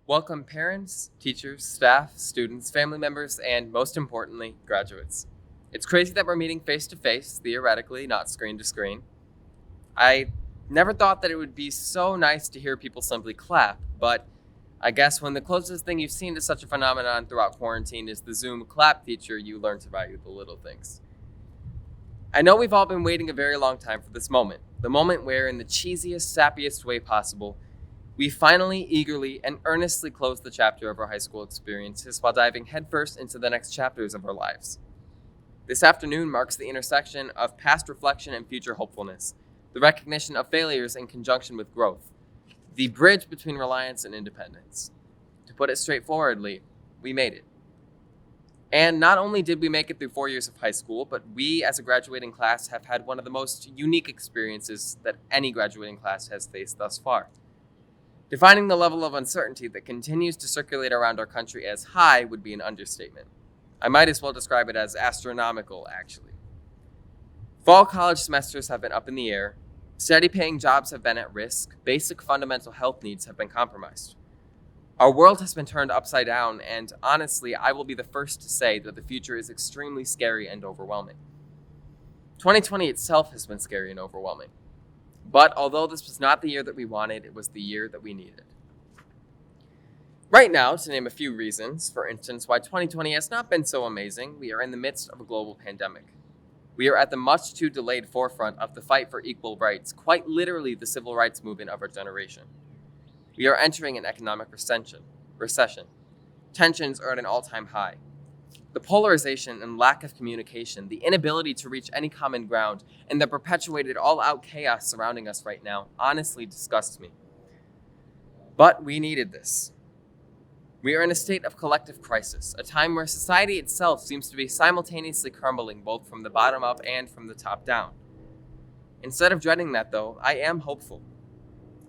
Welcome parents, teachers, staff, students, family members, and most importantly, graduates. It's crazy that we're meeting face to face, theoretically, not screen to screen. I never thought that it would be so nice to hear people simply clap, but I guess when the closest thing you've seen to such a phenomenon throughout quarantine is the Zoom clap feature, you learn to value the little things. I know we've all been waiting a very long time for this moment, the moment where, in the cheesiest, sappiest way possible, we finally, eagerly, and earnestly close the chapter of our high school experiences while diving headfirst into the next chapters of our lives. This afternoon marks the intersection of past reflection and future hopefulness, the recognition of failures in conjunction with growth, the bridge between reliance and independence. To put it straightforwardly, we made it. And not only did we make it through 4 years of high school, but we as a graduating class have had one of the most unique experiences that any graduating class has faced thus far. Defining the level of uncertainty that continues to circulate around our country as high would be an understatement. I might as well describe it as astronomical, actually. Fall college semesters have been up in the air, steady paying jobs have been at risk, basic fundamental health needs have been compromised. Our world has been turned upside down, and honestly, I will be the first to say that the future is extremely scary and overwhelming. 2020 itself has been scary and overwhelming. But although this was not the year that we wanted, it was the year that we needed. Right now, to name a few reasons, for instance, why 2020 has not been so amazing, we are in the midst of a global pandemic. We are at the much too delayed forefront of the fight for equal rights, quite literally the civil rights movement of our generation. We are entering an economic recession. Tensions are at an all-time high. The polarization and lack of communication, the inability to reach any common ground, and the perpetuated all-out chaos surrounding us right now honestly disgusts me. But we needed this. We are in a state of collective crisis, a time where society itself seems to be simultaneously crumbling both from the bottom up and from the top down. Instead of dreading that, though, I am hopeful.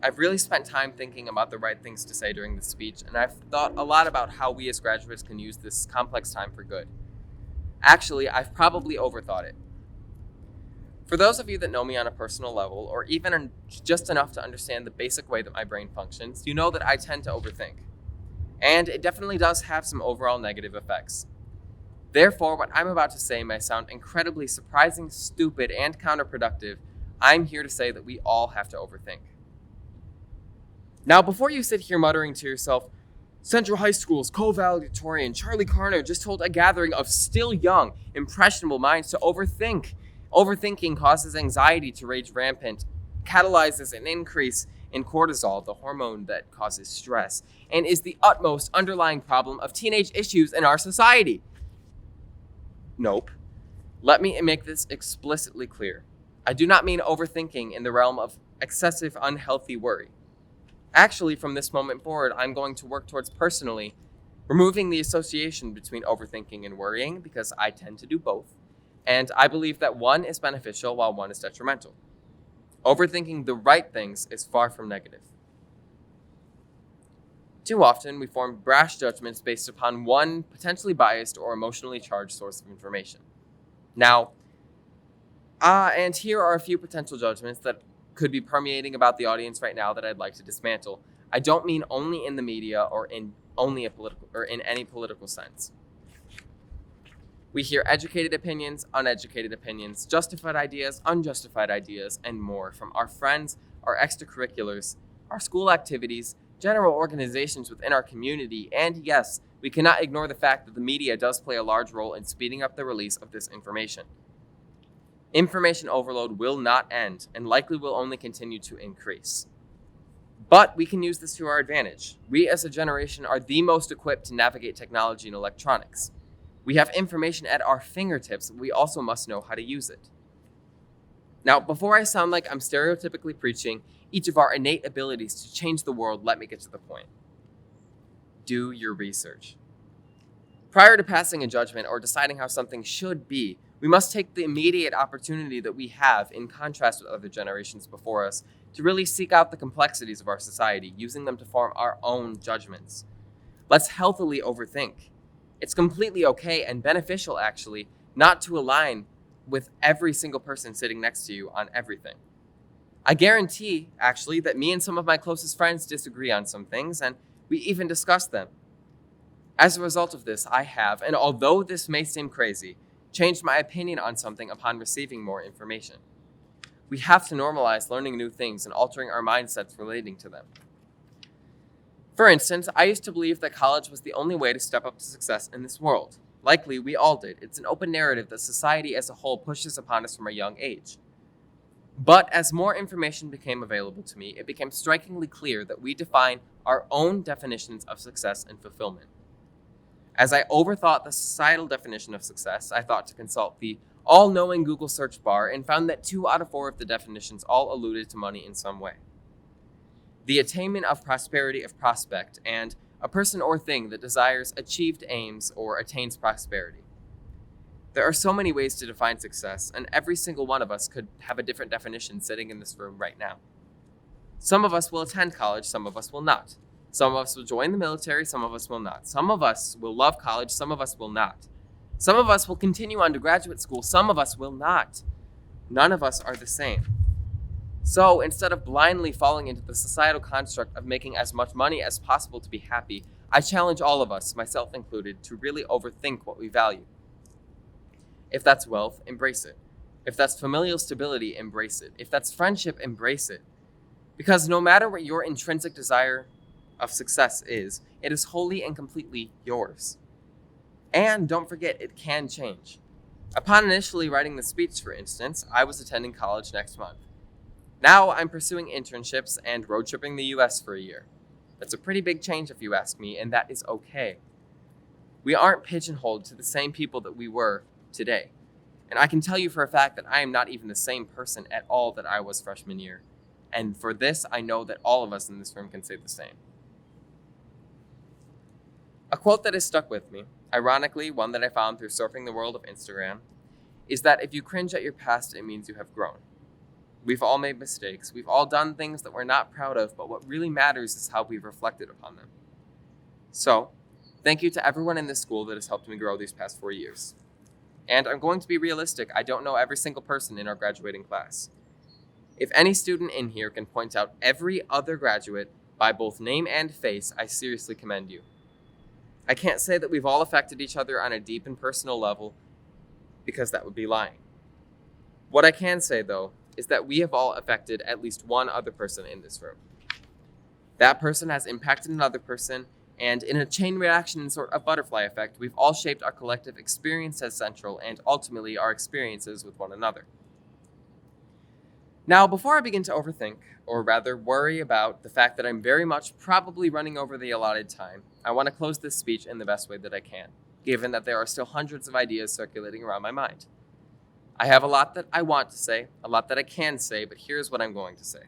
I've really spent time thinking about the right things to say during this speech, and I've thought a lot about how we as graduates can use this complex time for good. Actually, I've probably overthought it. For those of you that know me on a personal level, or even just enough to understand the basic way that my brain functions, you know that I tend to overthink. And it definitely does have some overall negative effects. Therefore, what I'm about to say may sound incredibly surprising, stupid, and counterproductive. I'm here to say that we all have to overthink. Now, before you sit here muttering to yourself, Central High School's co-valedictorian Charlie Karner just told a gathering of still young, impressionable minds to overthink. Overthinking causes anxiety to rage rampant, catalyzes an increase in cortisol, the hormone that causes stress, and is the utmost underlying problem of teenage issues in our society. Nope. Let me make this explicitly clear. I do not mean overthinking in the realm of excessive unhealthy worry. Actually, from this moment forward, I'm going to work towards personally removing the association between overthinking and worrying, because I tend to do both, and I believe that one is beneficial while one is detrimental. Overthinking the right things is far from negative. Too often, we form brash judgments based upon one potentially biased or emotionally charged source of information. Now, and here are a few potential judgments that could be permeating about the audience right now that I'd like to dismantle. I don't mean only in the media or in any political sense. We hear educated opinions, uneducated opinions, justified ideas, unjustified ideas, and more from our friends, our extracurriculars, our school activities, general organizations within our community, and yes, we cannot ignore the fact that the media does play a large role in speeding up the release of this information. Information overload will not end and likely will only continue to increase. But we can use this to our advantage. We as a generation are the most equipped to navigate technology and electronics. We have information at our fingertips, but we also must know how to use it. Now, before I sound like I'm stereotypically preaching each of our innate abilities to change the world, let me get to the point. Do your research. Prior to passing a judgment or deciding how something should be, we must take the immediate opportunity that we have, in contrast with other generations before us, to really seek out the complexities of our society, using them to form our own judgments. Let's healthily overthink. It's completely okay and beneficial, actually, not to align with every single person sitting next to you on everything. I guarantee, actually, that me and some of my closest friends disagree on some things, and We even discussed them. As a result of this, I have, and although this may seem crazy, changed my opinion on something upon receiving more information. We have to normalize learning new things and altering our mindsets relating to them. For instance, I used to believe that college was the only way to step up to success in this world. Likely, we all did. It's an open narrative that society as a whole pushes upon us from a young age. But as more information became available to me, it became strikingly clear that we define our own definitions of success and fulfillment. As I overthought the societal definition of success, I thought to consult the all-knowing Google search bar and found that 2 out of 4 of the definitions all alluded to money in some way. The attainment of prosperity of prospect, and a person or thing that desires achieved aims or attains prosperity. There are so many ways to define success, and every single one of us could have a different definition sitting in this room right now. Some of us will attend college, some of us will not. Some of us will join the military, some of us will not. Some of us will love college, some of us will not. Some of us will continue on to graduate school, some of us will not. None of us are the same. So instead of blindly falling into the societal construct of making as much money as possible to be happy, I challenge all of us, myself included, to really overthink what we value. If that's wealth, embrace it. If that's familial stability, embrace it. If that's friendship, embrace it. Because no matter what your intrinsic desire of success is, it is wholly and completely yours. And don't forget, it can change. Upon initially writing the speech, for instance, I was attending college next month. Now I'm pursuing internships and road tripping the US for a year. That's a pretty big change if you ask me, and that is okay. We aren't pigeonholed to the same people that we were today. And I can tell you for a fact that I am not even the same person at all that I was freshman year. And for this, I know that all of us in this room can say the same. A quote that has stuck with me, ironically one that I found through surfing the world of Instagram, is that if you cringe at your past, it means you have grown. We've all made mistakes. We've all done things that we're not proud of, but what really matters is how we've reflected upon them. So, thank you to everyone in this school that has helped me grow these past 4 years. And I'm going to be realistic, I don't know every single person in our graduating class. If any student in here can point out every other graduate by both name and face, I seriously commend you. I can't say that we've all affected each other on a deep and personal level, because that would be lying. What I can say, though, is that we have all affected at least one other person in this room. That person has impacted another person, and in a chain reaction and sort of butterfly effect, we've all shaped our collective experience as central and ultimately our experiences with one another. Now, before I begin to overthink, or rather worry about the fact that I'm very much probably running over the allotted time, I want to close this speech in the best way that I can, given that there are still hundreds of ideas circulating around my mind. I have a lot that I want to say, a lot that I can say, but here's what I'm going to say.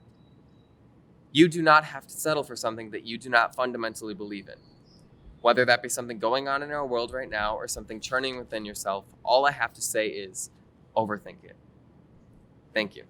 You do not have to settle for something that you do not fundamentally believe in. Whether that be something going on in our world right now or something churning within yourself, all I have to say is overthink it. Thank you.